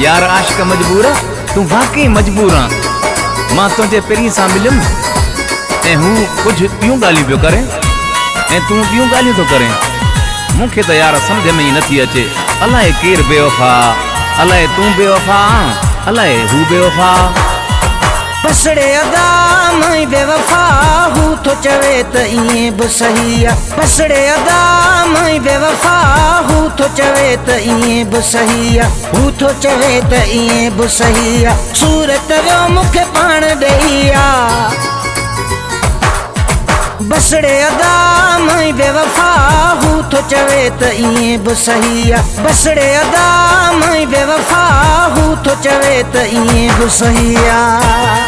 यार आशिक मजबूर तू वाकई मजबूर मां तुझे पेरी सा मिलम ए हूँ कुछ ॿियूं ॻाल्हियूं पियो करे ए तू ॿियूं ॻाल्हियूं तो करे मुखे तो यार समझ में ही नथी अचे अलाए केर बेवफा अलाए तू बेवफा अलाए हू बेवफा पसड़े अदा मई बेवफा हूँ तो चवे त इए भी सही आ पसड़े अदा मई बेवफा हूँ तो चवे त इए भी सही आ हूँ तो चवे त इए भी सही आ सूरत वो मुखे पाण ॾेई आ बसड़े अदा मई बेवफा हूँ तो चवे त इए भी सही आ बसड़े अदा मई बेवफा हूँ तो चवे त इए भी सही आ